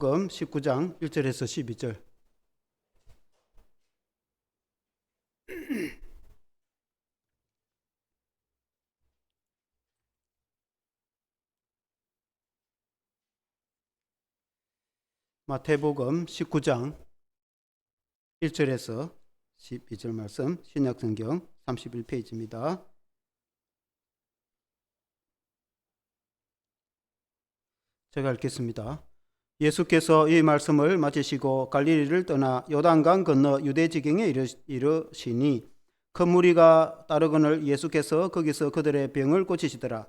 마태복음 19장 1절에서 12절. 마태복음 19장 1절에서 12절 말씀, 신약성경 31페이지입니다. 제가 읽겠습니다. 예수께서 이 말씀을 마치시고 갈릴리를 떠나 요단강 건너 유대 지경에 이르시니 큰 무리가 따르거늘 예수께서 거기서 그들의 병을 고치시더라.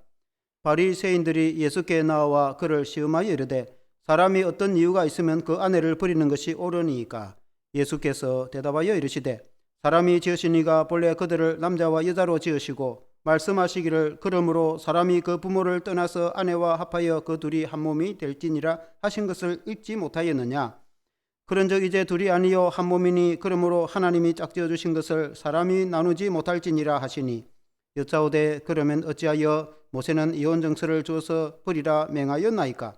바리새인들이 예수께 나와 그를 시험하여 이르되 사람이 어떤 이유가 있으면 그 아내를 버리는 것이 옳으니까. 예수께서 대답하여 이르시되 사람이 지으신 이가 본래 그들을 남자와 여자로 지으시고 말씀하시기를 그러므로 사람이 그 부모를 떠나서 아내와 합하여 그 둘이 한 몸이 될지니라 하신 것을 읽지 못하였느냐. 그런즉 이제 둘이 아니요 한 몸이니 그러므로 하나님이 짝지어 주신 것을 사람이 나누지 못할지니라 하시니 여짜오되 그러면 어찌하여 모세는 이혼 정서를 주어서 버리라 맹하였나이까.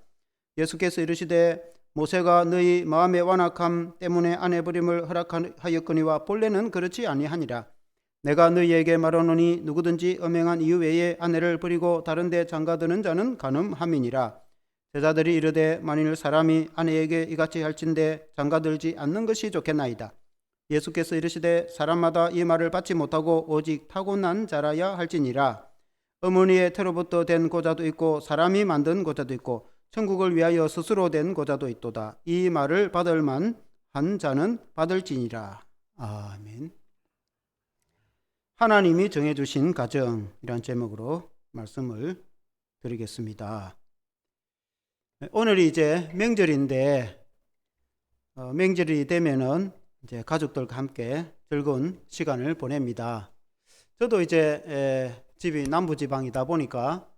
예수께서 이르시되 모세가 너희 마음의 완악함 때문에 아내 버림을 허락하였거니와 본래는 그렇지 아니하니라. 내가 너희에게 말하노니 누구든지 엄행한 이유 외에 아내를 버리고 다른 데 장가드는 자는 간음함이니라. 제자들이 이르되 만일 사람이 아내에게 이같이 할진대 장가들지 않는 것이 좋겠나이다. 예수께서 이르시되 사람마다 이 말을 받지 못하고 오직 타고난 자라야 할지니라. 어머니의 태로부터 된 고자도 있고 사람이 만든 고자도 있고 천국을 위하여 스스로 된 고자도 있도다. 이 말을 받을 만한 자는 받을지니라. 아멘. 하나님이 정해주신 가정이란 제목으로 말씀을 드리겠습니다. 오늘이 이제 명절인데 명절이 되면은 이제 가족들과 함께 즐거운 시간을 보냅니다. 저도 이제 집이 남부지방이다 보니까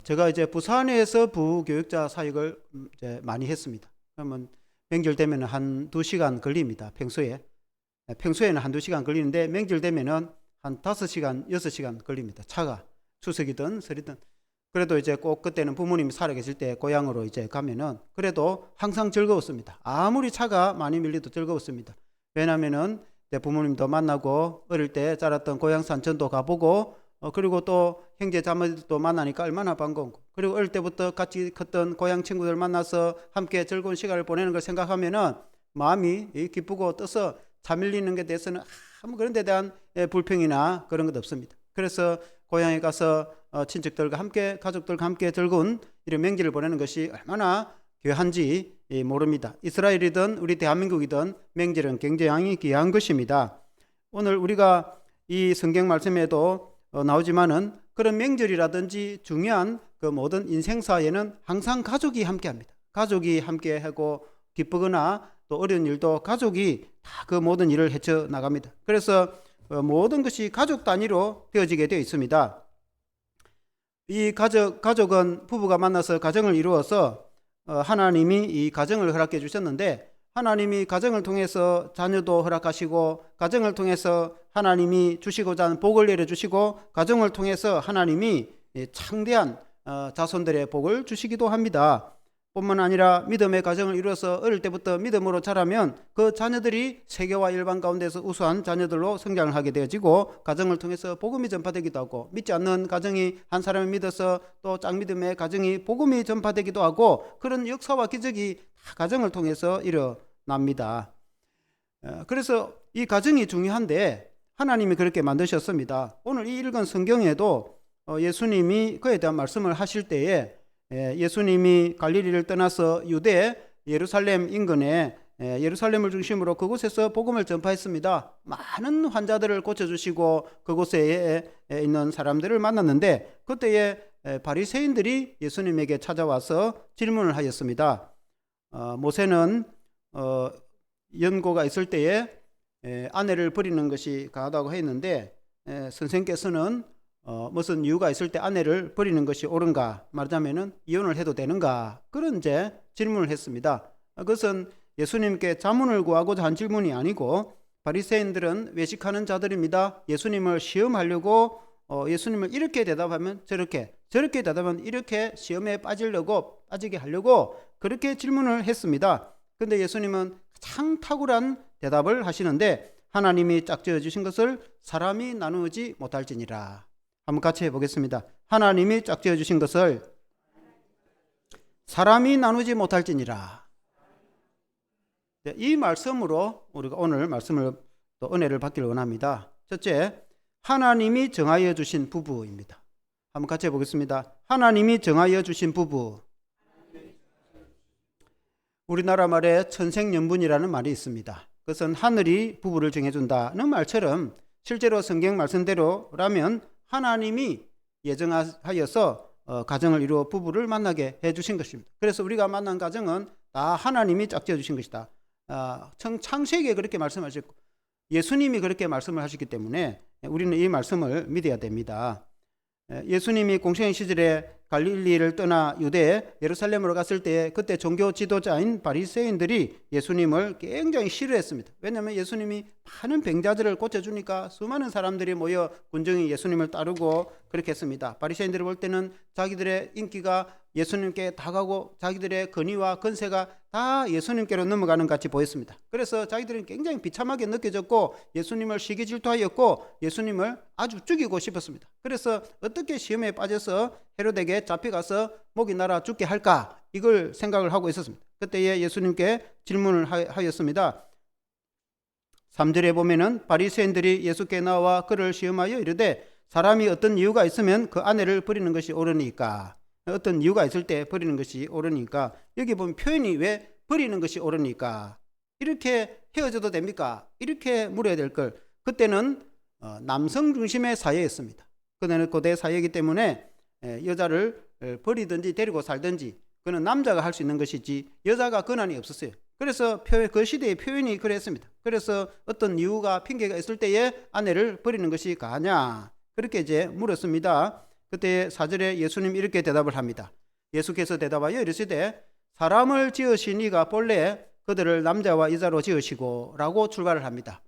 제가 이제 부산에서 부교육자 사역을 이제 많이 했습니다. 그러면 명절 되면 한 2시간 걸립니다. 평소에는 한 2시간 걸리는데 명절 되면은 한 5시간, 6시간 걸립니다. 차가 추석이든 설이든. 그래도 이제 꼭 그때는 부모님이 살아계실 때 고향으로 이제 가면은 그래도 항상 즐거웠습니다. 아무리 차가 많이 밀려도 즐거웠습니다. 왜냐면은 내 부모님도 만나고 어릴 때 자랐던 고향 산천도 가보고 그리고 또 형제 자매들도 만나니까 얼마나 반가운고, 그리고 어릴 때부터 같이 컸던 고향 친구들 만나서 함께 즐거운 시간을 보내는 걸 생각하면은 마음이 기쁘고 떠서 차 밀리는 것에 대해서는 아무 그런 데 대한 불평이나 그런 것 없습니다. 그래서 고향에 가서 친척들과 함께 가족들과 함께 즐거운 이런 명절을 보내는 것이 얼마나 귀한지 모릅니다. 이스라엘이든 우리 대한민국이든 명절은 굉장히 귀한 것입니다. 오늘 우리가 이 성경 말씀에도 나오지만은 그런 명절이라든지 중요한 그 모든 인생사에는 항상 가족이 함께합니다. 가족이 함께하고 기쁘거나 또 어려운 일도 가족이 다 그 모든 일을 헤쳐 나갑니다. 그래서 모든 것이 가족 단위로 되어지게 되어 있습니다. 이 가족은 부부가 만나서 가정을 이루어서 하나님이 이 가정을 허락해 주셨는데, 하나님이 가정을 통해서 자녀도 허락하시고 가정을 통해서 하나님이 주시고자 하는 복을 내려주시고 가정을 통해서 하나님이 창대한 자손들의 복을 주시기도 합니다. 뿐만 아니라 믿음의 가정을 이루어서 어릴 때부터 믿음으로 자라면 그 자녀들이 세계와 일반 가운데서 우수한 자녀들로 성장을 하게 되어지고 가정을 통해서 복음이 전파되기도 하고, 믿지 않는 가정이 한 사람을 믿어서 또 짝믿음의 가정이 복음이 전파되기도 하고, 그런 역사와 기적이 다 가정을 통해서 일어납니다. 그래서 이 가정이 중요한데 하나님이 그렇게 만드셨습니다. 오늘 이 읽은 성경에도 예수님이 그에 대한 말씀을 하실 때에 예수님이 갈릴리를 떠나서 유대 예루살렘 인근에 예루살렘을 중심으로 그곳에서 복음을 전파했습니다. 많은 환자들을 고쳐주시고 그곳에 있는 사람들을 만났는데 그때에 바리새인들이 예수님에게 찾아와서 질문을 하였습니다. 모세는 연고가 있을 때에 아내를 버리는 것이 가하다고 했는데 선생께서는 무슨 이유가 있을 때 아내를 버리는 것이 옳은가, 말하자면은 이혼을 해도 되는가, 그런 이제 질문을 했습니다. 그것은 예수님께 자문을 구하고자 한 질문이 아니고 바리새인들은 외식하는 자들입니다. 예수님을 시험하려고 예수님을 이렇게 대답하면 저렇게 대답하면 이렇게 시험에 빠지게 하려고 그렇게 질문을 했습니다. 근데 예수님은 가장 탁월한 대답을 하시는데 하나님이 짝지어 주신 것을 사람이 나누지 못할지니라. 한번 같이 해보겠습니다. 하나님이 짝지어 주신 것을 사람이 나누지 못할지니라. 이 말씀으로 우리가 오늘 말씀을 또 은혜를 받기를 원합니다. 첫째, 하나님이 정하여 주신 부부입니다. 한번 같이 해보겠습니다. 하나님이 정하여 주신 부부. 우리나라 말에 천생연분이라는 말이 있습니다. 그것은 하늘이 부부를 정해준다는 말처럼 실제로 성경 말씀대로라면 하나님이 예정하여서 가정을 이루어 부부를 만나게 해주신 것입니다. 그래서 우리가 만난 가정은 다 하나님이 짝지어 주신 것이다. 창세기에 그렇게 말씀하셨고 예수님이 그렇게 말씀을 하셨기 때문에 우리는 이 말씀을 믿어야 됩니다. 예수님이 공생의 시절에 갈릴리를 떠나 유대 예루살렘으로 갔을 때 그때 종교 지도자인 바리새인들이 예수님을 굉장히 싫어했습니다. 왜냐하면 예수님이 많은 병자들을 고쳐주니까 수많은 사람들이 모여 군중이 예수님을 따르고 그렇게 했습니다. 바리새인들이 볼 때는 자기들의 인기가 예수님께 다가고 자기들의 권위와 권세가 다 예수님께로 넘어가는 같이 보였습니다. 그래서 자기들은 굉장히 비참하게 느껴졌고 예수님을 시기 질투하였고 예수님을 아주 죽이고 싶었습니다. 그래서 어떻게 시험에 빠져서 헤롯에게 잡혀가서 목이 날아 죽게 할까 이걸 생각을 하고 있었습니다. 그때에 예수님께 질문을 하였습니다. 3절에 보면은 바리새인들이 예수께 나와 그를 시험하여 이르되 사람이 어떤 이유가 있으면 그 아내를 버리는 것이 옳으니까, 어떤 이유가 있을 때 버리는 것이 옳으니까, 여기 보면 표현이 왜 버리는 것이 옳으니까 이렇게 헤어져도 됩니까? 이렇게 물어야 될 걸. 그때는 남성 중심의 사회였습니다. 그때는 고대 사회이기 때문에 여자를 버리든지 데리고 살든지 그는 남자가 할 수 있는 것이지 여자가 권한이 없었어요. 그래서 그 시대의 표현이 그랬습니다. 그래서 어떤 이유가 핑계가 있을 때에 아내를 버리는 것이 가냐 그렇게 이제 물었습니다. 그때 4절에 예수님 이렇게 대답을 합니다. 예수께서 대답하여 이르시되 사람을 지으신 이가 본래 그들을 남자와 여자로 지으시고 라고 출발을 합니다.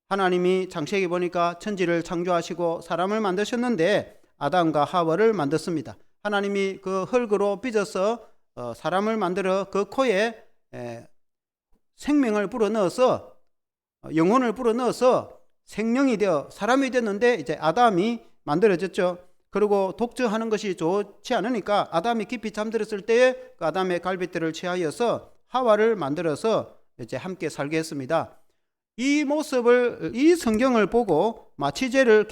하나님이 창세기 보니까 천지를 창조하시고 사람을 만드셨는데 아담과 하와를 만들었습니다. 하나님이 그 흙으로 빚어서 사람을 만들어 그 코에 생명을 불어넣어서 영혼을 불어넣어서 생명이 되어 사람이 됐는데 이제 아담이 만들어졌죠. 그리고 독처하는 것이 좋지 않으니까 아담이 깊이 잠들었을 때에 그 아담의 갈빗대를 취하여서 하와를 만들어서 이제 함께 살게 했습니다. 이 모습을 이 성경을 보고 마취제를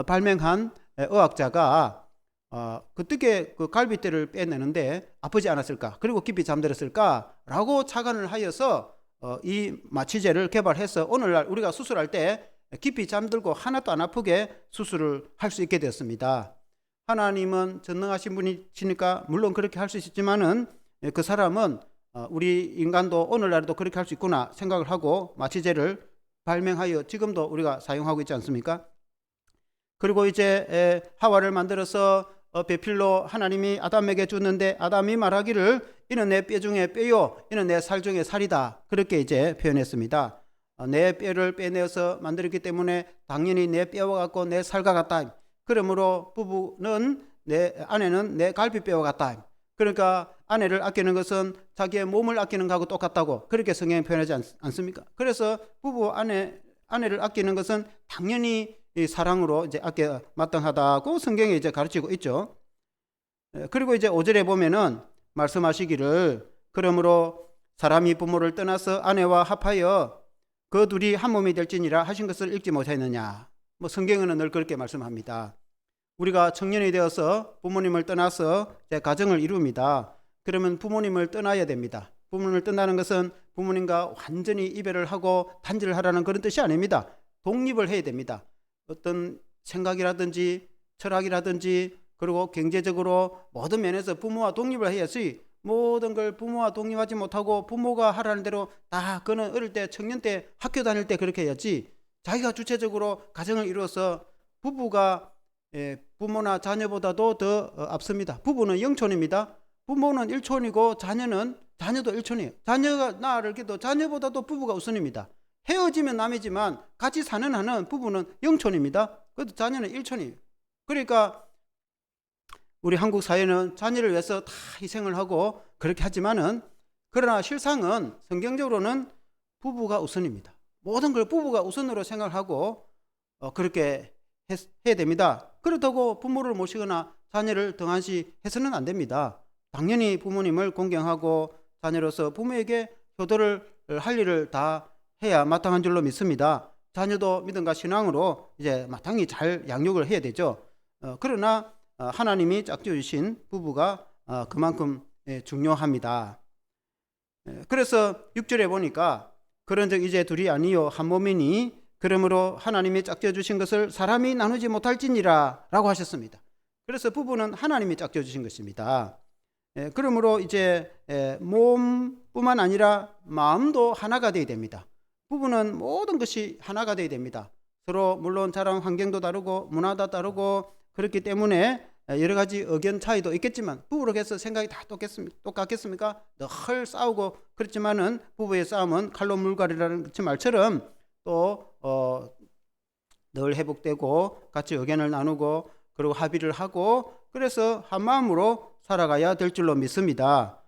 발명한 의학자가 어떻게 그 갈빗대를 빼내는데 아프지 않았을까? 그리고 깊이 잠들었을까? 라고 착안을 하여서 이 마취제를 개발해서 오늘날 우리가 수술할 때 깊이 잠들고 하나도 안 아프게 수술을 할 수 있게 되었습니다. 하나님은 전능하신 분이시니까 물론 그렇게 할 수 있지만은 그 사람은 우리 인간도 오늘날에도 그렇게 할 수 있구나 생각을 하고 마취제를 발명하여 지금도 우리가 사용하고 있지 않습니까? 그리고 이제 하와를 만들어서 배필로 하나님이 아담에게 줬는데 아담이 말하기를 이는 내 뼈 중에 뼈요 이는 내 살 중에 살이다 그렇게 이제 표현했습니다. 내 뼈를 빼내어서 만들었기 때문에 당연히 내 뼈와 같고 내 살과 같다. 그러므로 부부는 아내는 내 갈비뼈와 같다. 그러니까 아내를 아끼는 것은 자기의 몸을 아끼는 것하고 똑같다고 그렇게 성경에 표현하지 않습니까? 그래서 부부 아내를 아끼는 것은 당연히 이 사랑으로 이제 아껴 마땅하다고 성경에 이제 가르치고 있죠. 그리고 이제 5절에 보면은 말씀하시기를 그러므로 사람이 부모를 떠나서 아내와 합하여 그 둘이 한 몸이 될지니라 하신 것을 읽지 못했느냐. 뭐 성경에는 늘 그렇게 말씀합니다. 우리가 청년이 되어서 부모님을 떠나서 가정을 이룹니다. 그러면 부모님을 떠나야 됩니다. 부모님을 떠나는 것은 부모님과 완전히 이별을 하고 단절을 하라는 그런 뜻이 아닙니다. 독립을 해야 됩니다. 어떤 생각이라든지 철학이라든지 그리고 경제적으로 모든 면에서 부모와 독립을 해야지 모든 걸 부모와 독립하지 못하고 부모가 하라는 대로 다 그는 어릴 때 청년 때 학교 다닐 때 그렇게 해야지 자기가 주체적으로 가정을 이루어서 부부가 부모나 자녀보다도 더 앞섭니다. 부부는 영촌입니다. 부모는 1촌이고 자녀도 1촌이에요. 자녀가 나를 기도 자녀보다도 부부가 우선입니다. 헤어지면 남이지만 같이 사는 한은 부부는 영촌입니다. 그래도 자녀는 1촌이에요. 그러니까 우리 한국 사회는 자녀를 위해서 다 희생을 하고 그렇게 하지만은, 그러나 실상은 성경적으로는 부부가 우선입니다. 모든 걸 부부가 우선으로 생각하고 그렇게 해야 됩니다. 그렇다고 부모를 모시거나 자녀를 등한시해서는 안 됩니다. 당연히 부모님을 공경하고 자녀로서 부모에게 효도를 할 일을 다 해야 마땅한 줄로 믿습니다. 자녀도 믿음과 신앙으로 이제 마땅히 잘 양육을 해야 되죠. 그러나 하나님이 짝지어 주신 부부가 그만큼 중요합니다. 그래서 6절에 보니까 그런즉 이제 둘이 아니요 한 몸이니 그러므로 하나님이 짝지어 주신 것을 사람이 나누지 못할지니라 라고 하셨습니다. 그래서 부부는 하나님이 짝지어 주신 것입니다. 그러므로 이제 몸뿐만 아니라 마음도 하나가 되어야 됩니다. 부부는 모든 것이 하나가 되어야 됩니다. 서로 물론 자란 환경도 다르고 문화도 다르고 그렇기 때문에 여러 가지 의견 차이도 있겠지만, 부부로 해서 생각이 다 똑같겠습니까? 늘 싸우고 그렇지만은 부부의 싸움은 칼로 물갈이라는 그 말처럼 또 늘 회복되고 같이 의견을 나누고 그리고 합의를 하고 그래서 한 마음으로 살아가야 될 줄로 믿습니다.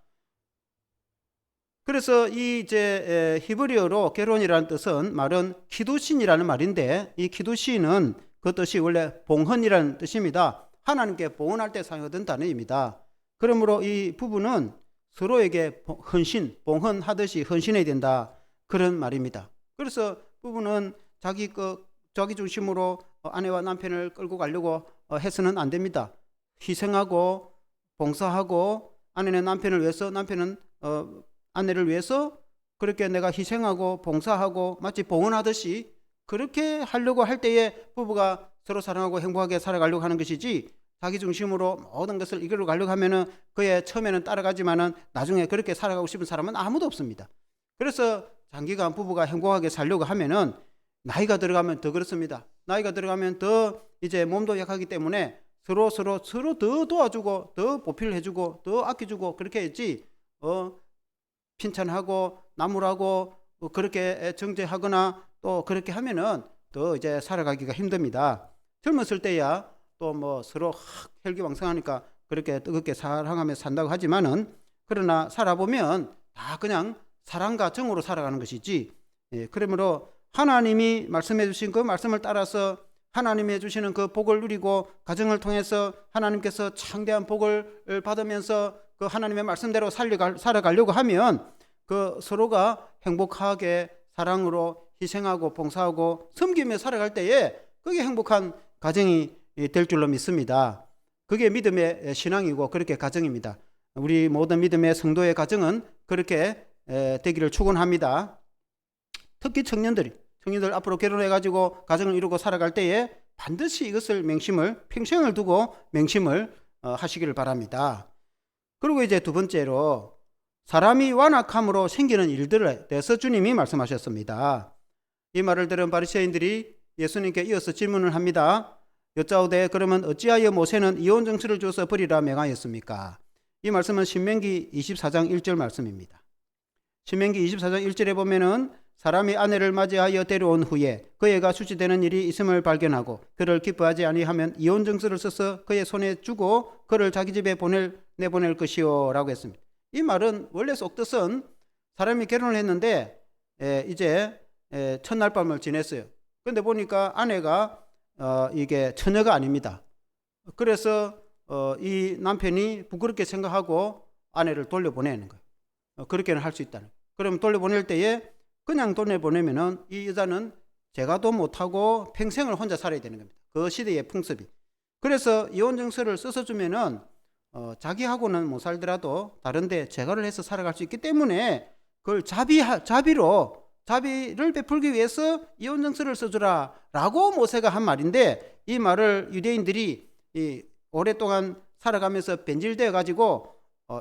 그래서 이 이제 히브리어로 결혼이라는 뜻은 말은 키두신이라는 말인데, 이 키두신은 그 뜻이 원래 봉헌이라는 뜻입니다. 하나님께 봉헌할 때 사용하던 단어입니다. 그러므로 이 부부는 서로에게 헌신, 봉헌하듯이 헌신해야 된다, 그런 말입니다. 그래서 부부는 자기 중심으로 아내와 남편을 끌고 가려고 해서는 안 됩니다. 희생하고 봉사하고, 아내는 남편을 위해서, 남편은 아내를 위해서 그렇게 내가 희생하고 봉사하고 마치 봉헌하듯이 그렇게 하려고 할 때에 부부가 서로 사랑하고 행복하게 살아가려고 하는 것이지, 자기 중심으로 모든 것을 이끌어 가려고 하면은 그의 처음에는 따라가지만은 나중에 그렇게 살아가고 싶은 사람은 아무도 없습니다. 그래서 장기간 부부가 행복하게 살려고 하면은 나이가 들어가면 더 그렇습니다. 나이가 들어가면 더 이제 몸도 약하기 때문에 서로 더 도와주고 더 보필을 해주고 더 아껴주고 그렇게 했지, 핀찬하고 나무라고 그렇게 정죄하거나 또 그렇게 하면은 더 이제 살아가기가 힘듭니다. 젊었을 때야 또 뭐 서로 혈기왕성하니까 그렇게 뜨겁게 사랑하며 산다고 하지만은, 그러나 살아보면 다 그냥 사랑과 정으로 살아가는 것이지, 그러므로 하나님이 말씀해 주신 그 말씀을 따라서 하나님이 주시는 그 복을 누리고 가정을 통해서 하나님께서 창대한 복을 받으면서 그 하나님의 말씀대로 살아가려고 하면 그 서로가 행복하게 사랑으로 희생하고 봉사하고 섬기며 살아갈 때에 그게 행복한 가정이 될 줄로 믿습니다. 그게 믿음의 신앙이고 그렇게 가정입니다. 우리 모든 믿음의 성도의 가정은 그렇게 되기를 축원합니다. 특히 청년들 앞으로 결혼해가지고 가정을 이루고 살아갈 때에 반드시 이것을 평생을 두고 맹심을 하시기를 바랍니다. 그리고 이제 두 번째로 사람이 완악함으로 생기는 일들에 대해서 주님이 말씀하셨습니다. 이 말을 들은 바리새인들이 예수님께 이어서 질문을 합니다. 여짜오되 그러면 어찌하여 모세는 이혼 정수를 주어서 버리라 명하였습니까? 이 말씀은 신명기 24장 1절 말씀입니다. 신명기 24장 1절에 보면은 사람이 아내를 맞이하여 데려온 후에 그 애가 수치되는 일이 있음을 발견하고 그를 기뻐하지 아니하면 이혼 정수를 써서 그의 손에 주고 그를 자기 집에 내보낼 것이요 라고 했습니다. 이 말은 원래 속뜻은 사람이 결혼을 했는데 이제 첫날 밤을 지냈어요. 그런데 보니까 아내가 이게 처녀가 아닙니다. 그래서 이 남편이 부끄럽게 생각하고 아내를 돌려보내는 거예요. 그렇게는 할 수 있다는 거예요. 그럼 돌려보낼 때에 그냥 돌려보내면은 이 여자는 제가도 못하고 평생을 혼자 살아야 되는 겁니다. 그 시대의 풍습이. 그래서 이혼 정서를 써서 주면은 자기하고는 못 살더라도 다른데 재가를 해서 살아갈 수 있기 때문에 그걸 자비를 베풀기 위해서 이혼 정서를 써주라 라고 모세가 한 말인데, 이 말을 유대인들이 오랫동안 살아가면서 변질되어 가지고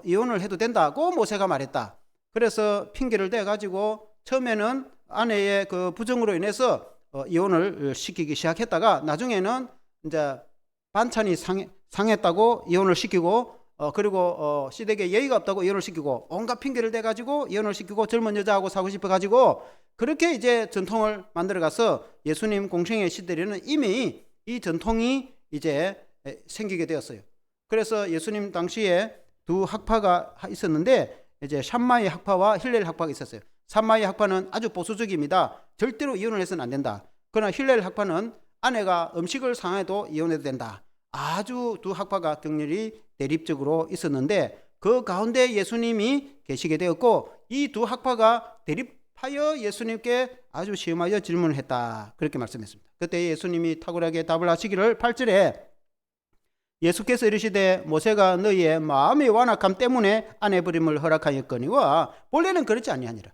이혼을 해도 된다고 모세가 말했다. 그래서 핑계를 대 가지고 처음에는 아내의 그 부정으로 인해서 이혼을 시키기 시작했다가 나중에는 이제 반찬이 상했다고 이혼을 시키고 그리고 시댁에 예의가 없다고 이혼을 시키고 온갖 핑계를 대 가지고 이혼을 시키고 젊은 여자하고 사고 싶어 가지고 그렇게 이제 전통을 만들어 가서 예수님 공생의 시대에는 이미 이 전통이 이제 생기게 되었어요. 그래서 예수님 당시에 두 학파가 있었는데 이제 샴마이 학파와 힐렐 학파가 있었어요. 샴마이 학파는 아주 보수적입니다. 절대로 이혼을 해서는 안 된다. 그러나 힐렐 학파는 아내가 음식을 상해도 이혼해도 된다. 아주 두 학파가 격렬히 대립적으로 있었는데 그 가운데 예수님이 계시게 되었고 이 두 학파가 대립하여 예수님께 아주 시험하여 질문을 했다. 그렇게 말씀했습니다. 그때 예수님이 탁월하게 답을 하시기를 8절에 예수께서 이르시되 모세가 너희의 마음의 완악함 때문에 아내버림을 허락하였거니와 원래는 그렇지 아니하니라.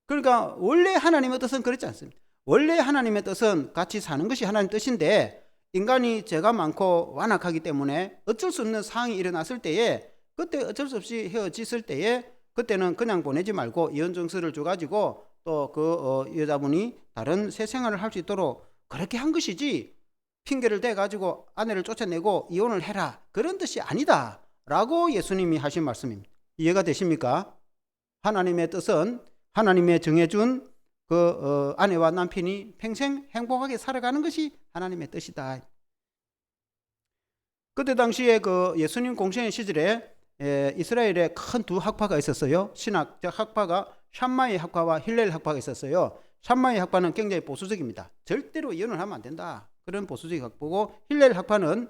그러니까 원래 하나님의 뜻은 그렇지 않습니다. 원래 하나님의 뜻은 같이 사는 것이 하나님 뜻인데 인간이 죄가 많고 완악하기 때문에 어쩔 수 없는 상황이 일어났을 때에 그때 어쩔 수 없이 헤어졌을 때에 그때는 그냥 보내지 말고 이혼 증서를 줘가지고 또 그 여자분이 다른 새 생활을 할 수 있도록 그렇게 한 것이지 핑계를 대가지고 아내를 쫓아내고 이혼을 해라 그런 뜻이 아니다 라고 예수님이 하신 말씀입니다. 이해가 되십니까? 하나님의 뜻은 하나님의 정해준 그 아내와 남편이 평생 행복하게 살아가는 것이 하나님의 뜻이다. 그때 당시에 그 예수님 공생의 시절에 이스라엘에 큰 두 학파가 있었어요. 신학적 학파가 샴마이 학파와 힐렐 학파가 있었어요. 샴마이 학파는 굉장히 보수적입니다. 절대로 이혼을 하면 안 된다. 그런 보수적 학파고 힐렐 학파는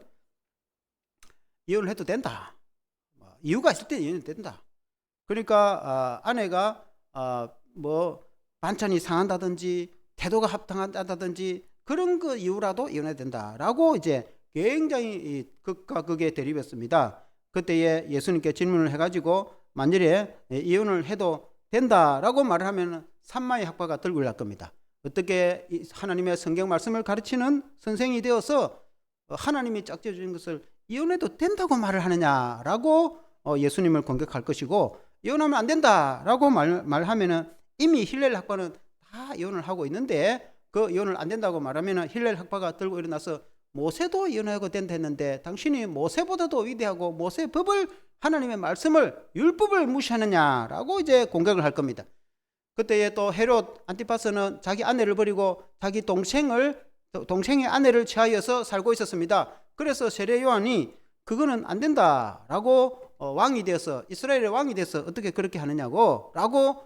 이혼을 해도 된다. 이유가 있을 때 이혼이 된다. 그러니까 아내가 뭐 반찬이 상한다든지 태도가 합당하다든지 그런 그 이유라도 이혼해야 된다라고 이제 굉장히 극과 극에 대립했습니다. 그때에 예수님께 질문을 해가지고 만일에 이혼을 해도 된다라고 말을 하면 산마의 학파가 들고 일날 겁니다. 어떻게 하나님의 성경 말씀을 가르치는 선생이 되어서 하나님이 짝지어 주신 것을 이혼해도 된다고 말을 하느냐라고 예수님을 공격할 것이고 이혼하면 안 된다라고 말하면은 이미 힐렐 학파는 다 이혼을 하고 있는데 그 이혼을 안 된다고 말하면은 힐렐 학파가 들고 일어나서 모세도 이혼하고 된다 했는데 당신이 모세보다도 위대하고 모세 법을 하나님의 말씀을 율법을 무시하느냐라고 이제 공격을 할 겁니다. 그때에 또 헤롯 안티파스는 자기 아내를 버리고 자기 동생의 아내를 취하여서 살고 있었습니다. 그래서 세례 요한이 그거는 안 된다라고 왕이 되어서 이스라엘의 왕이 돼서 어떻게 그렇게 하느냐고 라고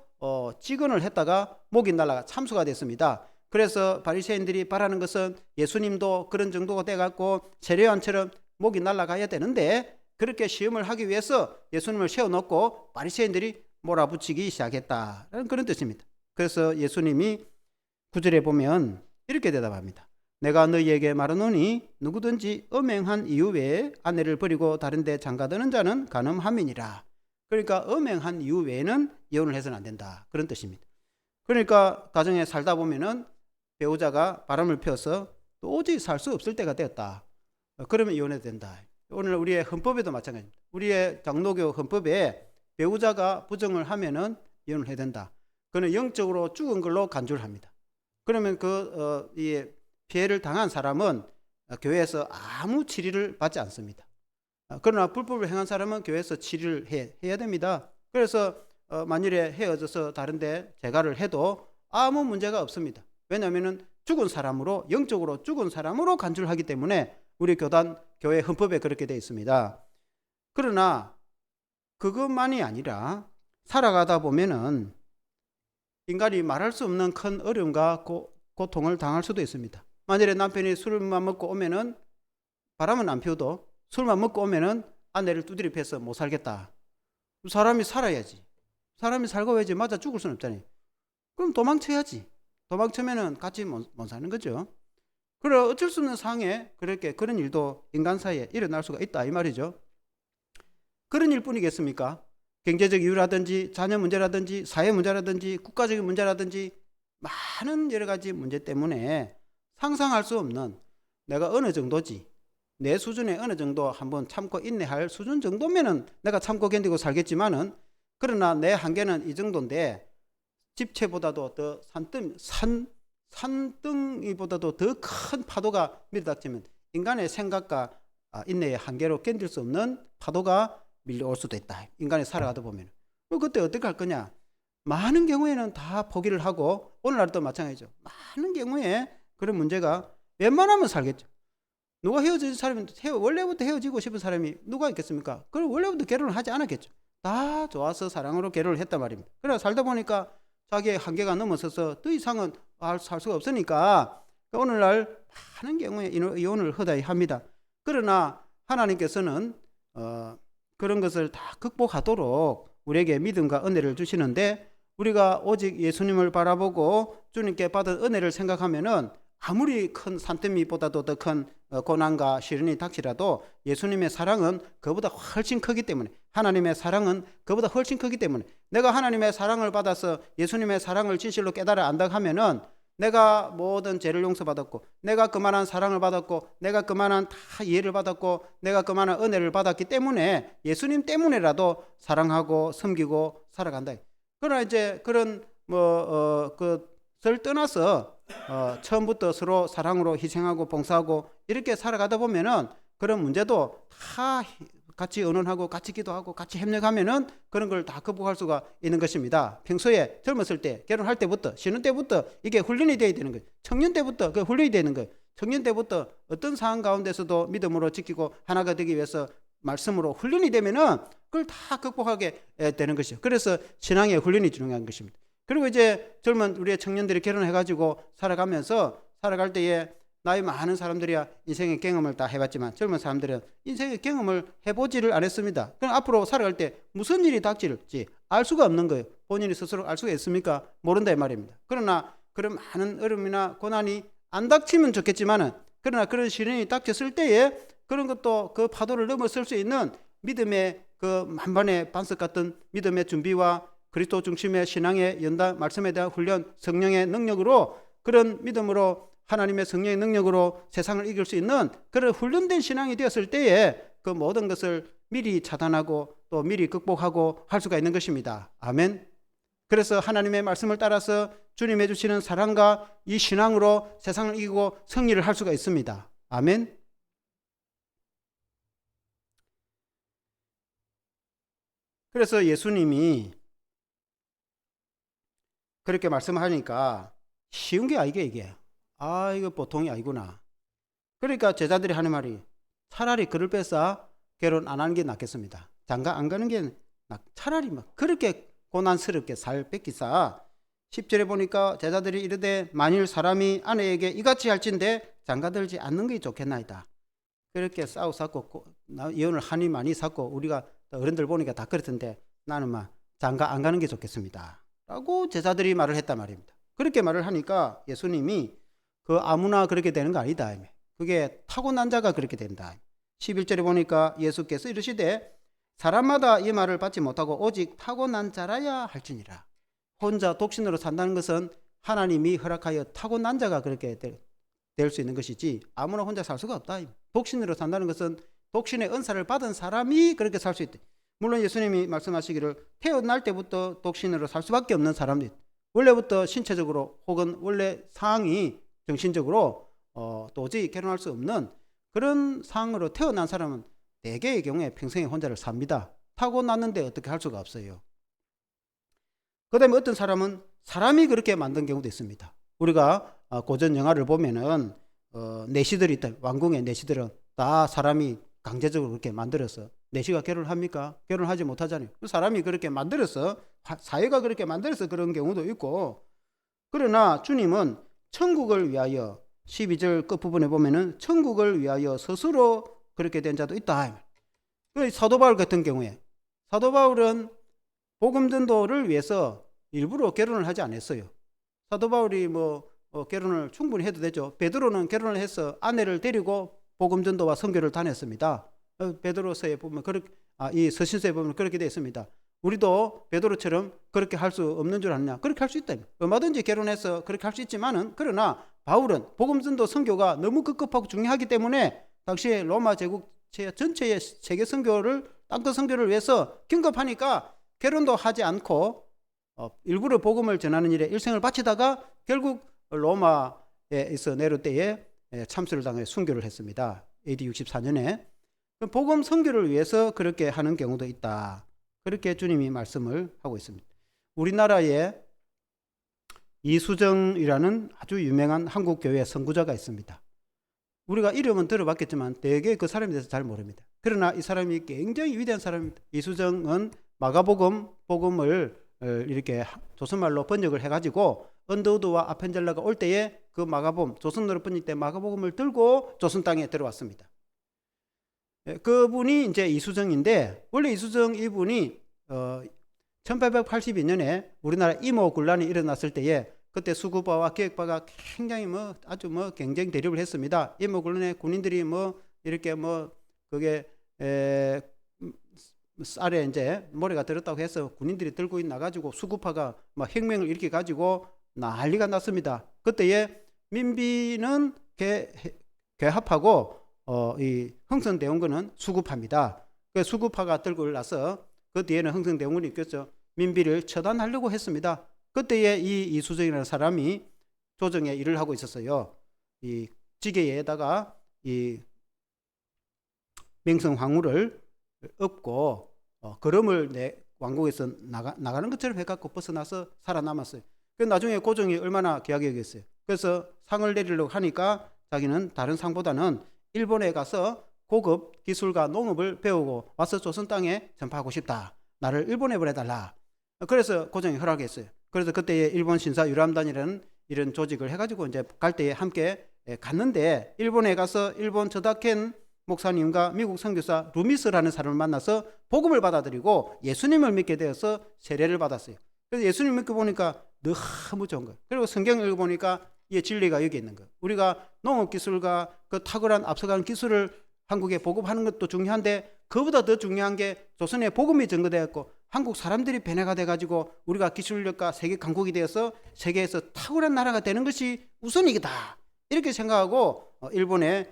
직언을 했다가 목이 날아가 참수가 됐습니다. 그래서 바리새인들이 바라는 것은 예수님도 그런 정도가 돼갖고 세례 요한처럼 목이 날아가야 되는데 그렇게 시험을 하기 위해서 예수님을 세워놓고 바리새인들이 몰아붙이기 시작했다라는 그런 뜻입니다. 그래서 예수님이 9절에 보면 이렇게 대답합니다. 내가 너희에게 말하노니 누구든지 음행한 이유 외에 아내를 버리고 다른 데 장가드는 자는 간음함이니라. 그러니까 음행한 이유 외에는 이혼을 해서는 안 된다. 그런 뜻입니다. 그러니까 가정에 살다 보면은 배우자가 바람을 피워서 도저히 살 수 없을 때가 되었다. 그러면 이혼해도 된다. 오늘 우리의 헌법에도 마찬가지입니다. 우리의 장로교 헌법에 배우자가 부정을 하면은 이혼을 해야 된다. 그는 영적으로 죽은 걸로 간주를 합니다. 그러면 이 피해를 당한 사람은 교회에서 아무 치료를 받지 않습니다. 그러나 불법을 행한 사람은 교회에서 치료를 해야 됩니다. 그래서 만일에 헤어져서 다른데 재가를 해도 아무 문제가 없습니다. 왜냐하면 죽은 사람으로 영적으로 죽은 사람으로 간주를 하기 때문에 우리 교회 헌법에 그렇게 되어 있습니다. 그러나 그것만이 아니라 살아가다 보면은 인간이 말할 수 없는 큰 어려움과 고통을 당할 수도 있습니다. 만일에 남편이 술만 먹고 오면은 바람은 안 피워도 술만 먹고 오면은 아내를 두드려 패서 못 살겠다. 사람이 살아야지. 사람이 살고 왜지 맞아 죽을 수는 없잖아요. 그럼 도망쳐야지. 도망치면은 같이 못 사는 거죠. 그래 어쩔 수 없는 상황에 그런 일도 인간 사이에 일어날 수가 있다 이 말이죠. 그런 일뿐이겠습니까? 경제적 이유라든지 자녀 문제라든지 사회 문제라든지 국가적인 문제라든지 많은 여러 가지 문제 때문에 상상할 수 없는 내가 어느 정도지 내 수준에 어느 정도 한번 참고 인내할 수준 정도면은 내가 참고 견디고 살겠지만은 그러나 내 한계는 이 정도인데 집채보다도 더 산등이보다도 더 큰 파도가 밀어닥치면 인간의 생각과 인내의 한계로 견딜 수 없는 파도가 밀려올 수도 있다. 인간이 살아가다 보면. 그때 어떻게 할 거냐? 많은 경우에는 다 포기를 하고 오늘날도 마찬가지죠. 많은 경우에 그런 문제가 웬만하면 살겠죠. 누가 헤어진 사람이 원래부터 헤어지고 싶은 사람이 누가 있겠습니까? 그럼 원래부터 결혼을 하지 않았겠죠. 다 좋아서 사랑으로 결혼을 했단 말입니다. 그러나 살다 보니까 자기의 한계가 넘어서서 더 이상은 살 수가 없으니까 오늘날 많은 경우에 이혼을 허다히 합니다. 그러나 하나님께서는 그런 것을 다 극복하도록 우리에게 믿음과 은혜를 주시는데, 우리가 오직 예수님을 바라보고 주님께 받은 은혜를 생각하면은 아무리 큰 산더미보다도 더 큰 고난과 시련이 닥치라도 예수님의 사랑은 그보다 훨씬 크기 때문에, 하나님의 사랑은 그보다 훨씬 크기 때문에, 내가 하나님의 사랑을 받아서 예수님의 사랑을 진실로 깨달아 안다 하면은 내가 모든 죄를 용서받았고, 내가 그만한 사랑을 받았고, 내가 그만한 다 이해를 받았고, 내가 그만한 은혜를 받았기 때문에 예수님 때문에라도 사랑하고 섬기고 살아간다. 그러나 이제 그런 그것을 떠나서 처음부터 서로 사랑으로 희생하고 봉사하고 이렇게 살아가다 보면은 그런 문제도 다 같이 의논하고 같이 기도하고 같이 협력하면은 그런 걸 다 극복할 수가 있는 것입니다. 평소에 젊었을 때, 결혼할 때부터, 신혼 때부터 이게 훈련이 되어야 되는 거예요. 청년 때부터 그 훈련이 되는 거예요. 청년 때부터 어떤 상황 가운데서도 믿음으로 지키고 하나가 되기 위해서 말씀으로 훈련이 되면은 그걸 다 극복하게 되는 것이죠. 그래서 신앙의 훈련이 중요한 것입니다. 그리고 이제 젊은 우리의 청년들이 결혼해가지고 살아가면서 살아갈 때에 나이 많은 사람들이야 인생의 경험을 다 해봤지만 젊은 사람들은 인생의 경험을 해보지를 않았습니다. 그럼 앞으로 살아갈 때 무슨 일이 닥칠지 알 수가 없는 거예요. 본인이 스스로 알 수가 있습니까? 모른다 이 말입니다. 그러나 그런 많은 어려움이나 고난이 안 닥치면 좋겠지만은, 그러나 그런 시련이 닥쳤을 때에 그런 것도 그 파도를 넘어설 수 있는 믿음의 그 만반의 반석 같은 믿음의 준비와 그리스도 중심의 신앙의 연단, 말씀에 대한 훈련, 성령의 능력으로, 그런 믿음으로 하나님의 성령의 능력으로 세상을 이길 수 있는 그런 훈련된 신앙이 되었을 때에 그 모든 것을 미리 차단하고 또 미리 극복하고 할 수가 있는 것입니다. 아멘. 그래서 하나님의 말씀을 따라서 주님이 주시는 사랑과 이 신앙으로 세상을 이기고 승리를 할 수가 있습니다. 아멘. 그래서 예수님이 그렇게 말씀하니까 쉬운 게 아니게 이게. 이거 보통이 아니구나. 그러니까 제자들이 하는 말이 차라리 그를 뺏어 결혼 안 하는 게 낫겠습니다. 장가 안 가는 게 차라리 막 그렇게 고난스럽게 살 뺏기사. 10절에 보니까 제자들이 이르되 만일 사람이 아내에게 이같이 할진대 장가들지 않는 게 좋겠나이다. 그렇게 싸우 샀고 이혼을 하니 많이 샀고 우리가 어른들 보니까 다 그렇던데 나는 막 장가 안 가는 게 좋겠습니다 라고 제자들이 말을 했단 말입니다. 그렇게 말을 하니까 예수님이 그 아무나 그렇게 되는 거 아니다. 그게 타고난 자가 그렇게 된다. 11절에 보니까 예수께서 이르시되 사람마다 이 말을 받지 못하고 오직 타고난 자라야 할지니라. 혼자 독신으로 산다는 것은 하나님이 허락하여 타고난 자가 그렇게 될 수 있는 것이지 아무나 혼자 살 수가 없다. 독신으로 산다는 것은 독신의 은사를 받은 사람이 그렇게 살 수 있다. 물론 예수님이 말씀하시기를 태어날 때부터 독신으로 살 수밖에 없는 사람들, 원래부터 신체적으로 혹은 원래 상황이 정신적으로 도저히 결혼할 수 없는 그런 상황으로 태어난 사람은 대개의 경우에 평생에 혼자를 삽니다. 타고났는데 어떻게 할 수가 없어요. 그 다음에 어떤 사람은 사람이 그렇게 만든 경우도 있습니다. 우리가 고전 영화를 보면은 내시들이 있다. 왕궁의 내시들은 다 사람이 강제적으로 그렇게 만들어서, 내시가 결혼합니까? 결혼하지 못하잖아요. 사람이 그렇게 만들어서, 사회가 그렇게 만들어서 그런 경우도 있고, 그러나 주님은 천국을 위하여 12절 끝부분에 보면은 천국을 위하여 스스로 그렇게 된 자도 있다. 사도 바울 같은 경우에 사도 바울은 복음 전도를 위해서 일부러 결혼을 하지 않았어요. 사도 바울이 결혼을 충분히 해도 되죠. 베드로는 결혼을 해서 아내를 데리고 복음 전도와 선교를 다녔습니다. 베드로서에 보면 이 서신서에 보면 그렇게 되어 있습니다. 우리도 베드로처럼 그렇게 할 수 없는 줄 아느냐? 그렇게 할 수 있다. 얼마든지 결혼해서 그렇게 할 수 있지만은, 그러나 바울은 복음 전도 선교가 너무 급급하고 중요하기 때문에 당시에 로마 제국 전체의 세계 선교를, 땅끝 선교를 위해서 긴급하니까 결혼도 하지 않고 일부러 복음을 전하는 일에 일생을 바치다가 결국 로마에서 내려올 때에 참수를 당해 순교를 했습니다. AD 64년에. 복음 선교를 위해서 그렇게 하는 경우도 있다. 그렇게 주님이 말씀을 하고 있습니다. 우리나라에 이수정이라는 아주 유명한 한국교회 선구자가 있습니다. 우리가 이름은 들어봤겠지만 대개 그 사람에 대해서 잘 모릅니다. 그러나 이 사람이 굉장히 위대한 사람입니다. 이수정은 복음을 이렇게 조선말로 번역을 해가지고 언더우드와 아펜젤러가 올 때에 그 마가복음, 조선어로 번역 때 마가복음을 들고 조선 땅에 들어왔습니다. 그분이 이제 이수정인데, 원래 이수정 이분이 1882년에 우리나라 임오군란이 일어났을 때에 그때 수구파와 기획파가 굉장히 아주 경쟁 대립을 했습니다. 임오군란에 군인들이 이렇게 그게 쌀에 이제 모래가 들었다고 해서 군인들이 들고 나가지고 수구파가 혁명을 일으켜 가지고 난리가 났습니다. 그때에 민비는 개합하고 이 흥선대원군은 수구파입니다. 그 수구파가 들고 올라서 그 뒤에는 흥선대원군이 있겠죠. 민비를 처단하려고 했습니다. 그때에 이 이수정이라는 사람이 조정에 일을 하고 있었어요. 이 지게에다가 이 맹성황후를 업고 걸음을 왕국에서 나가는 것처럼 해갖고 벗어나서 살아남았어요. 그 나중에 고종이 얼마나 귀하게 여겼어요. 그래서 상을 내리려고 하니까 자기는 다른 상보다는 일본에 가서 고급 기술과 농업을 배우고 와서 조선 땅에 전파하고 싶다. 나를 일본에 보내달라. 그래서 고종이 허락했어요. 그래서 그때의 일본 신사 유람단이라는 이런 조직을 해가지고 이제 갈 때에 함께 갔는데, 일본에 가서 일본 저다켄 목사님과 미국 선교사 루미스라는 사람을 만나서 복음을 받아들이고 예수님을 믿게 되어서 세례를 받았어요. 그래서 예수님 믿고 보니까 너무 좋은 거예요. 그리고 성경을 읽어보니까 이 진리가 여기 있는 거예요. 우리가 농업기술과 그 탁월한 앞서가는 기술을 한국에 보급하는 것도 중요한데, 그보다 더 중요한 게 조선의 복음이 전거되었고 한국 사람들이 변해가 돼가지고 우리가 기술력과 세계 강국이 되어서 세계에서 탁월한 나라가 되는 것이 우선이다. 이렇게 생각하고 일본에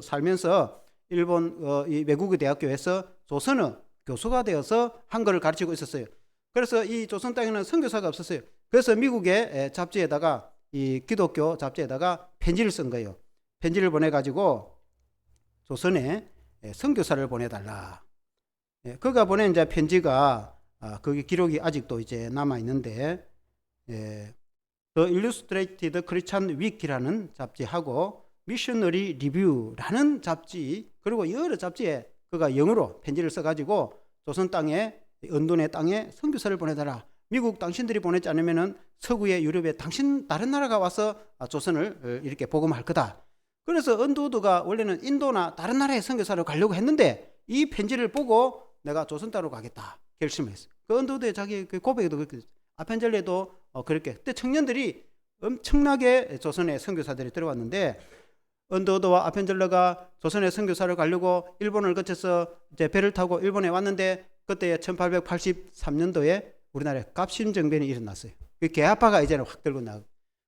살면서 일본 이 외국어 대학교에서 조선어 교수가 되어서 한글을 가르치고 있었어요. 그래서 이 조선 땅에는 선교사가 없었어요. 그래서 미국의 잡지에다가, 이 기독교 잡지에다가 편지를 쓴 거예요. 편지를 보내가지고 조선에 선교사를 보내달라. 그가 보낸 이제 편지가 거기 기록이 아직도 이제 남아 있는데, The Illustrated Christian Week이라는 잡지하고 미셔너리 리뷰라는 잡지, 그리고 여러 잡지에 그가 영어로 편지를 써가지고 조선 땅에, 언돈의 땅에 선교사를 보내달라. 미국 당신들이 보내지 않으면은 서구의 유럽에 다른 나라가 와서 조선을 이렇게 복음할 거다. 그래서 언더우드가 원래는 인도나 다른 나라에 선교사로 가려고 했는데 이 편지를 보고 내가 조선 땅으로 가겠다 결심을 했어요. 그 언더우드의 자기 고백에도 그렇게, 아펜젤레도 그렇게. 그때 청년들이 엄청나게 조선에 선교사들이 들어왔는데, 언더우드와 아펜젤러가 조선에 선교사를 가려고 일본을 거쳐서 이제 배를 타고 일본에 왔는데, 그때 1883년도에 우리나라에 갑신정변이 일어났어요. 그 개화파가 이제는 확 들고 나고,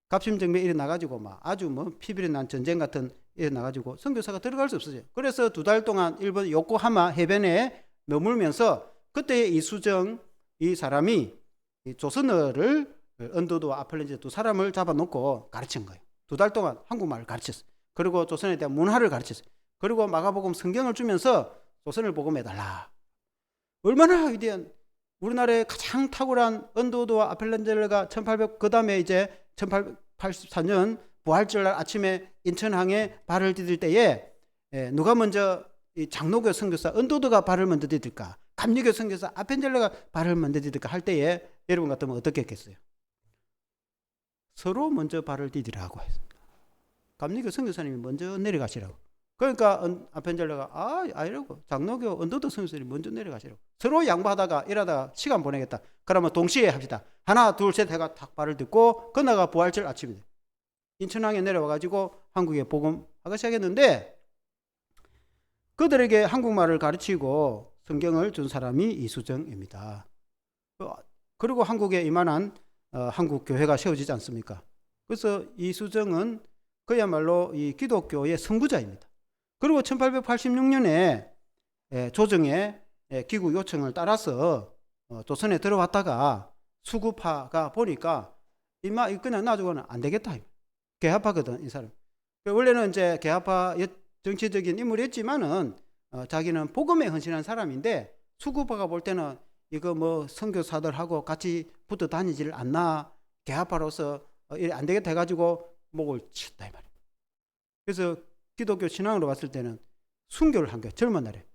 갑신정변이 일어나가지고 아주 피비린 난 전쟁 같은 일어나가지고 선교사가 들어갈 수 없었어요. 그래서 2달 동안 일본 요코하마 해변에 머물면서 그때 이수정 이 사람이 이 조선어를 언더우드와 아펠렌제 두 사람을 잡아놓고 가르친 거예요. 2달 동안 한국말을 가르쳤어요. 그리고 조선에 대한 문화를 가르쳤어요. 그리고 마가복음 성경을 주면서 조선을 복음해달라. 얼마나 위대한, 우리나라의 가장 탁월한 언더우드와 아펠렌젤러가 그 다음에 이제 1884년 부활절날 아침에 인천항에 발을 디딜 때에 누가 먼저 이 장로교 선교사 언더우드가 발을 먼저 디딜까, 감리교 선교사 아펜젤러가 발을 먼저 디딜까 할 때에 여러분 같으면 어떻게 했겠어요? 서로 먼저 발을 디디라고 했습니다. 감리교 선교사님이 먼저 내려가시라고. 그러니까 아펜젤러가 아니라고, 장로교 언더우드 선교사님이 먼저 내려가시라고. 서로 양보하다가 일하다가 시간 보내겠다. 그러면 동시에 합시다. 하나 둘 셋 해가 탁 발을 딛고 그나가 부활절 아침이다. 인천항에 내려와가지고 한국에 복음하기 시작했는데, 그들에게 한국말을 가르치고 성경을 준 사람이 이수정입니다. 그리고 한국에 이만한 한국 교회가 세워지지 않습니까? 그래서 이수정은 그야말로 이 기독교의 선구자입니다. 그리고 1886년에 조정의 기구 요청을 따라서 조선에 들어왔다가 수구파가 보니까 그냥 놔두고는 안 되겠다. 개화파거든, 이 사람. 원래는 이제 개화파 정치적인 인물이었지만은 자기는 복음에 헌신한 사람인데, 수구파가 볼 때는 이거 선교사들하고 같이 붙어 다니지를 않나, 개화파로서 안 되겠다 해가지고 목을 쳤다 이 말이에요. 그래서 기독교 신앙으로 봤을 때는 순교를 한 거예요. 젊은 날에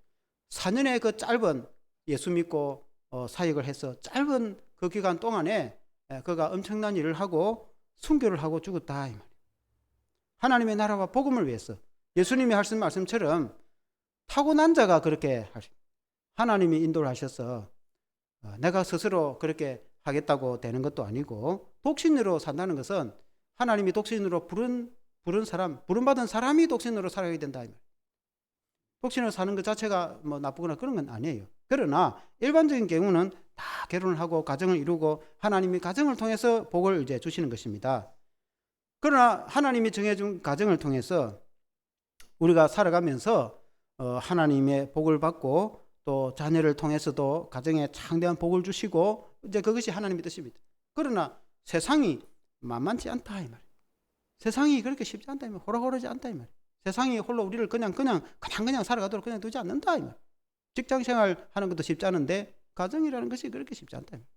4년의 그 짧은 예수 믿고 사역을 해서 짧은 그 기간 동안에 그가 엄청난 일을 하고 순교를 하고 죽었다 이 말이에요. 하나님의 나라와 복음을 위해서 예수님이 하신 말씀처럼 타고난 자가 그렇게 하나님이 인도를 하셔서 내가 스스로 그렇게 하겠다고 되는 것도 아니고, 독신으로 산다는 것은 하나님이 독신으로 부른 사람, 부름받은 사람이 독신으로 살아야 된다 이 말이에요. 독신으로 사는 것 자체가 뭐 나쁘거나 그런 건 아니에요. 그러나 일반적인 경우는 다 결혼을 하고 가정을 이루고 하나님이 가정을 통해서 복을 이제 주시는 것입니다. 그러나 하나님이 정해준 가정을 통해서 우리가 살아가면서 하나님의 복을 받고 또 자녀를 통해서도 가정에 창대한 복을 주시고 이제 그것이 하나님의 뜻입니다. 그러나 세상이 만만치 않다 이 말이에요. 세상이 그렇게 쉽지 않다 이 말이에요. 호락호락하지 않다 이 말이에요. 세상이 홀로 우리를 그냥 살아가도록 그냥 두지 않는다 이 말이에요. 직장 생활 하는 것도 쉽지 않은데 가정이라는 것이 그렇게 쉽지 않다 이 말이에요.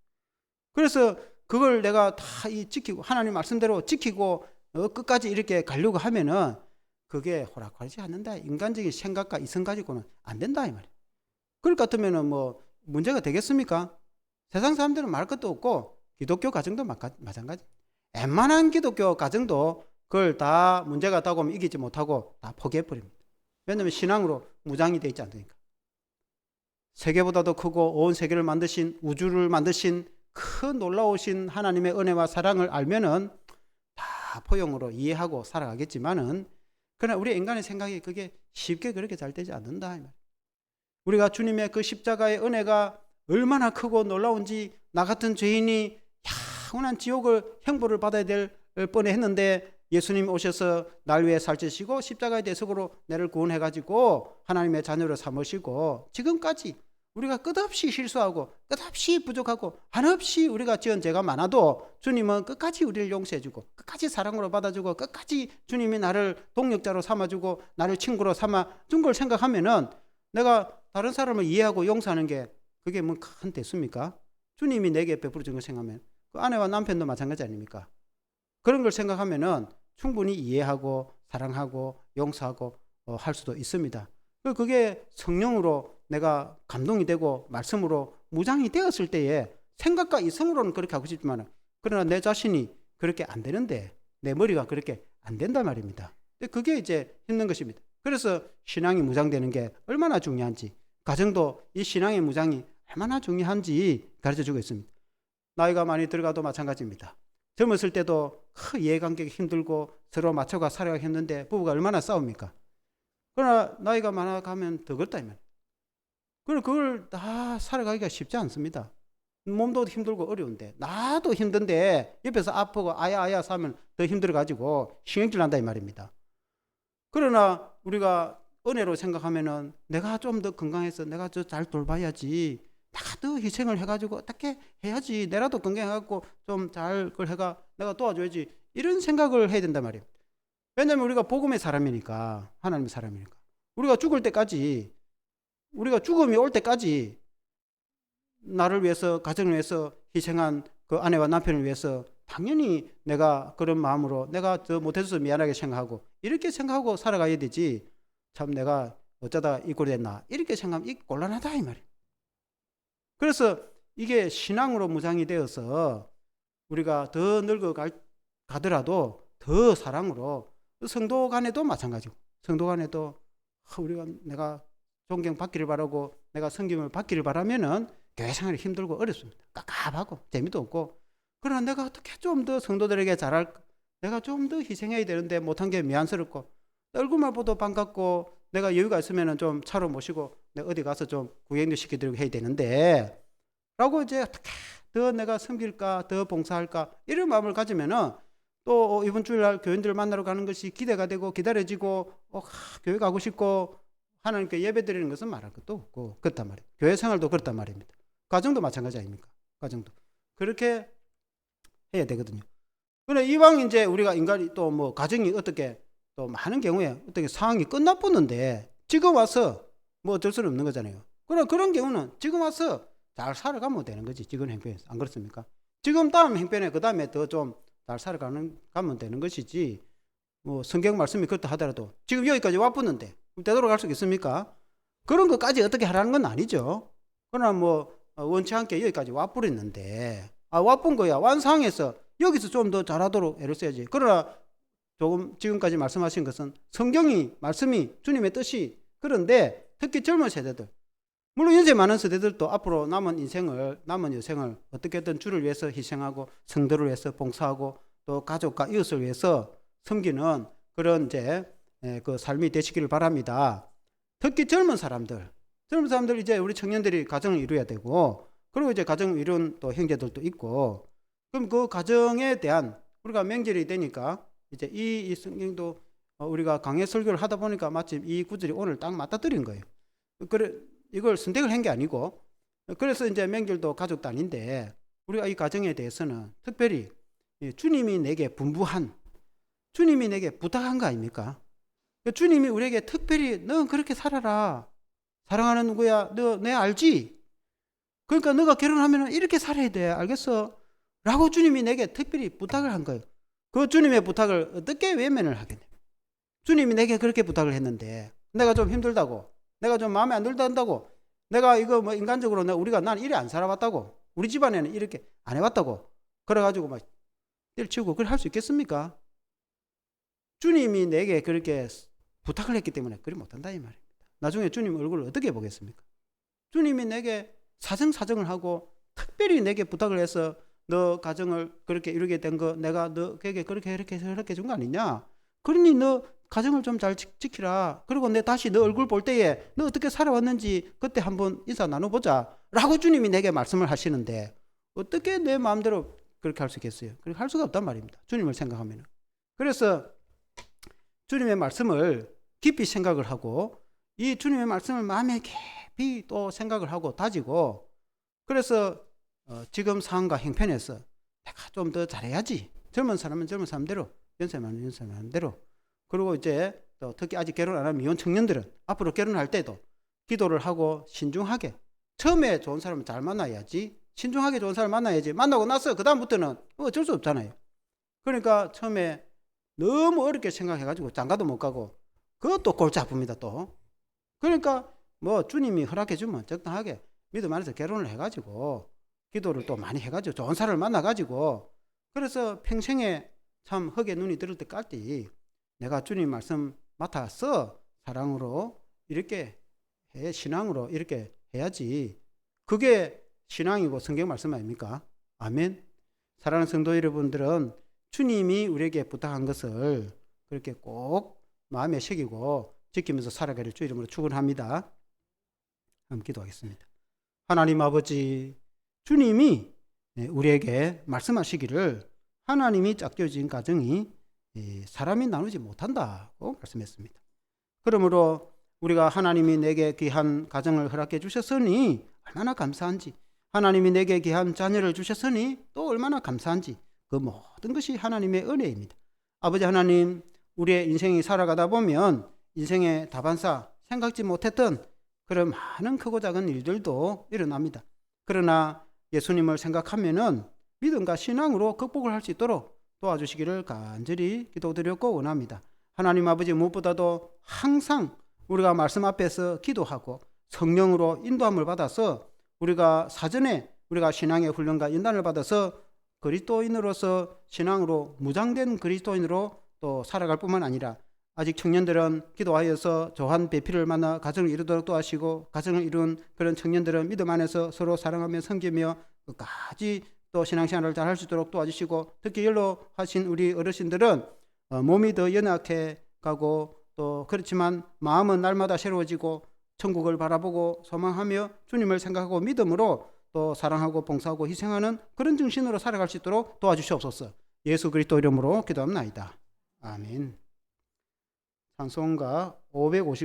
그래서 그걸 내가 다 지키고 하나님 말씀대로 지키고 끝까지 이렇게 가려고 하면은 그게 호락호락하지 않는다. 인간적인 생각과 이성 가지고는 안 된다 이 말이에요. 그럴 것 같으면은 뭐 문제가 되겠습니까? 세상 사람들은 말할 것도 없고 기독교 가정도 마찬가지. 웬만한 기독교 가정도 그걸 다 문제가 있다고 하면 이기지 못하고 다 포기해버립니다. 왜냐하면 신앙으로 무장이 되어 있지 않으니까. 세계보다도 크고 온 세계를 만드신, 우주를 만드신 큰 놀라우신 하나님의 은혜와 사랑을 알면은 다 포용으로 이해하고 살아가겠지만은, 그러나 우리 인간의 생각이 그게 쉽게 그렇게 잘 되지 않는다. 우리가 주님의 그 십자가의 은혜가 얼마나 크고 놀라운지, 나 같은 죄인이 영원한 지옥을 형벌을 받아야 될 뻔했는데 예수님 오셔서 날 위해 살찌시고 십자가의 대속으로 나를 구원해가지고 하나님의 자녀로 삼으시고, 지금까지 우리가 끝없이 실수하고 끝없이 부족하고 한없이 우리가 지은 죄가 많아도 주님은 끝까지 우리를 용서해주고 끝까지 사랑으로 받아주고 끝까지 주님이 나를 동력자로 삼아주고 나를 친구로 삼아준 걸 생각하면은 내가 다른 사람을 이해하고 용서하는 게 그게 뭐 큰 대수입니까? 주님이 내게 베풀어 준 걸 생각하면 그 아내와 남편도 마찬가지 아닙니까? 그런 걸 생각하면은 충분히 이해하고 사랑하고 용서하고 할 수도 있습니다. 그게 성령으로 내가 감동이 되고 말씀으로 무장이 되었을 때에 생각과 이성으로는 그렇게 하고 싶지만, 그러나 내 자신이 그렇게 안 되는데, 내 머리가 그렇게 안 된단 말입니다. 그게 이제 힘든 것입니다. 그래서 신앙이 무장되는 게 얼마나 중요한지, 가정도 이 신앙의 무장이 얼마나 중요한지 가르쳐주고 있습니다. 나이가 많이 들어가도 마찬가지입니다. 젊었을 때도 이해관계가 힘들고 서로 맞춰가 살아가기 힘든데 부부가 얼마나 싸웁니까? 그러나 나이가 많아가면 더 그렇다 이 말이에요. 그걸 다 살아가기가 쉽지 않습니다. 몸도 힘들고 어려운데, 나도 힘든데 옆에서 아프고 아야아야 사면 더 힘들어가지고 신경질 난다 이 말입니다. 그러나 우리가 은혜로 생각하면은 내가 좀 더 건강해서 내가 잘 돌봐야지, 내가 더 희생을 해가지고 어떻게 해야지, 내라도 건강해갖고 좀 잘 그걸 해가 내가 도와줘야지, 이런 생각을 해야 된단 말이에요. 왜냐하면 우리가 복음의 사람이니까, 하나님의 사람이니까, 우리가 죽을 때까지, 우리가 죽음이 올 때까지 나를 위해서, 가정을 위해서 희생한 그 아내와 남편을 위해서 당연히 내가 그런 마음으로 내가 더 못해서 미안하게 생각하고 이렇게 생각하고 살아가야 되지, 참 내가 어쩌다 이 꼴이 됐나 이렇게 생각하면 이 곤란하다 이 말이에요. 그래서 이게 신앙으로 무장이 되어서 우리가 더 늙어가더라도 더 사랑으로, 성도 간에도 마찬가지고, 성도 간에도 우리가 내가 존경받기를 바라고 내가 섬김을 받기를 바라면은 교회 생활이 힘들고 어렵습니다. 깝깝하고 재미도 없고. 그러나 내가 어떻게 좀 더 성도들에게 잘할까, 내가 좀 더 희생해야 되는데 못한 게 미안스럽고, 얼굴만 봐도 반갑고 내가 여유가 있으면은 좀 차로 모시고 내가 어디 가서 좀 구경도 시켜드리고 해야 되는데 라고 이제 어떻게 더 내가 섬길까, 더 봉사할까 이런 마음을 가지면은 또 이번 주일날 교인들 만나러 가는 것이 기대가 되고 기다려지고 교회 가고 싶고 하나님께 예배 드리는 것은 말할 것도 없고 그렇단 말이에요. 교회 생활도 그렇단 말입니다. 가정도 마찬가지 아닙니까? 가정도 그렇게 해야 되거든요. 그러나 이왕 이제 우리가 인간이 또 뭐 가정이 어떻게 또 많은 경우에 어떻게 상황이 끝나쁘는데 지금 와서 뭐 어쩔 수는 없는 거잖아요. 그러나 그런 경우는 지금 와서 잘 살아가면 되는 거지. 지금 행편에서 안 그렇습니까? 지금 다음 행편에 그 다음에 더 좀 잘 살아가면 되는 것이지, 뭐 성경 말씀이 그렇다 하더라도 지금 여기까지 와붙는데 되돌아갈 수 있습니까? 그런 것까지 어떻게 하라는 건 아니죠. 그러나 뭐 원치 않게 여기까지 와버렸는데 와쁜 거야. 완상해서 여기서 좀 더 잘하도록 애를 써야지. 그러나 조금 지금까지 말씀하신 것은 성경이 말씀이 주님의 뜻이 그런데 특히 젊은 세대들, 물론 연세 많은 세대들도 앞으로 남은 여생을 어떻게든 주를 위해서 희생하고 성도를 위해서 봉사하고 또 가족과 이웃을 위해서 섬기는 그런 그 삶이 되시기를 바랍니다. 특히 젊은 사람들 이제 우리 청년들이 가정을 이루어야 되고, 그리고 이제 가정 이룬 또 형제들도 있고, 그럼 그 가정에 대한 우리가 명절이 되니까 이제 이 성경도 우리가 강해 설교를 하다 보니까 마침 이 구절이 오늘 딱 맞닥뜨린 거예요. 그래 이걸 선택을 한 게 아니고, 그래서 이제 명절도 가족 단위인데 우리가 이 가정에 대해서는 특별히 주님이 내게 주님이 내게 부탁한 거 아닙니까? 주님이 우리에게 특별히 너 그렇게 살아라. 사랑하는 누구야? 너 내 알지? 그러니까 너가 결혼하면 이렇게 살아야 돼. 알겠어? 라고 주님이 내게 특별히 부탁을 한 거예요. 그 주님의 부탁을 어떻게 외면을 하겠냐? 주님이 내게 그렇게 부탁을 했는데 내가 좀 힘들다고, 내가 좀 마음에 안 들다고, 내가 이거 뭐 인간적으로 난 이래 안 살아봤다고, 우리 집안에는 이렇게 안 해봤다고 그래가지고 막 때려치우고 그걸 할 수 있겠습니까? 주님이 내게 그렇게 부탁을 했기 때문에 그리 못한다 이 말입니다. 나중에 주님 얼굴을 어떻게 보겠습니까? 주님이 내게 사정을 하고 특별히 내게 부탁을 해서 너 가정을 그렇게 이루게 된 거 내가 너에게 그렇게 이렇게 준 거 아니냐? 그러니 너 가정을 좀 잘 지키라. 그리고 내 다시 너 얼굴 볼 때에 너 어떻게 살아왔는지 그때 한번 인사 나눠보자 라고 주님이 내게 말씀을 하시는데 어떻게 내 마음대로 그렇게 할 수 있겠어요? 그렇게 할 수가 없단 말입니다. 주님을 생각하면. 그래서 주님의 말씀을 깊이 생각을 하고 이 주님의 말씀을 마음에 깊이 또 생각을 하고 다지고, 그래서 지금 상황과 형편에서 내가 좀 더 잘해야지. 젊은 사람은 젊은 사람대로, 연세 많은 대로. 그리고 이제 또 특히 아직 결혼 안 한 미혼 청년들은 앞으로 결혼할 때도 기도를 하고 신중하게, 처음에 좋은 사람을 잘 만나야지, 신중하게 좋은 사람을 만나야지. 만나고 나서 그 다음부터는 어쩔 수 없잖아요. 그러니까 처음에 너무 어렵게 생각해가지고 장가도 못 가고 그것도 골치 아픕니다 또. 그러니까 뭐 주님이 허락해주면 적당하게 믿음 안에서 결혼을 해가지고 기도를 또 많이 해가지고 좋은 사람을 만나가지고, 그래서 평생에 참 흙에 눈이 들을 때까지 내가 주님 말씀 맡아서 사랑으로 이렇게 신앙으로 이렇게 해야지. 그게 신앙이고 성경 말씀 아닙니까? 아멘. 사랑하는 성도 여러분들은 주님이 우리에게 부탁한 것을 그렇게 꼭 마음에 새기고 지키면서 살아가길 주 이름으로 축원합니다. 한번 기도하겠습니다. 하나님 아버지, 주님이 우리에게 말씀하시기를 하나님이 짝지어진 가정이 사람이 나누지 못한다고 말씀했습니다. 그러므로 우리가 하나님이 내게 귀한 가정을 허락해 주셨으니 얼마나 감사한지, 하나님이 내게 귀한 자녀를 주셨으니 또 얼마나 감사한지, 그 모든 것이 하나님의 은혜입니다. 아버지 하나님, 우리의 인생이 살아가다 보면 인생의 다반사 생각지 못했던 그런 많은 크고 작은 일들도 일어납니다. 그러나 예수님을 생각하면은 믿음과 신앙으로 극복을 할 수 있도록 도와주시기를 간절히 기도드렸고 원합니다. 하나님 아버지, 무엇보다도 항상 우리가 말씀 앞에서 기도하고 성령으로 인도함을 받아서 우리가 사전에 우리가 신앙의 훈련과 인단을 받아서 그리스도인으로서 신앙으로 무장된 그리스도인으로 또 살아갈 뿐만 아니라 아직 청년들은 기도하여서 조한 배필을 만나 가정을 이루도록 도와주시고, 가정을 이룬 그런 청년들은 믿음 안에서 서로 사랑하며 섬기며 끝까지 또 신앙생활을 잘 할 수 있도록 도와주시고, 특히 연로하신 우리 어르신들은 몸이 더 연약해 가고 또 그렇지만 마음은 날마다 새로워지고 천국을 바라보고 소망하며 주님을 생각하고 믿음으로 또 사랑하고 봉사하고 희생하는 그런 정신으로 살아갈 수 있도록 도와주시옵소서. 예수 그리스도 이름으로 기도합니다. 아멘. 찬송가 550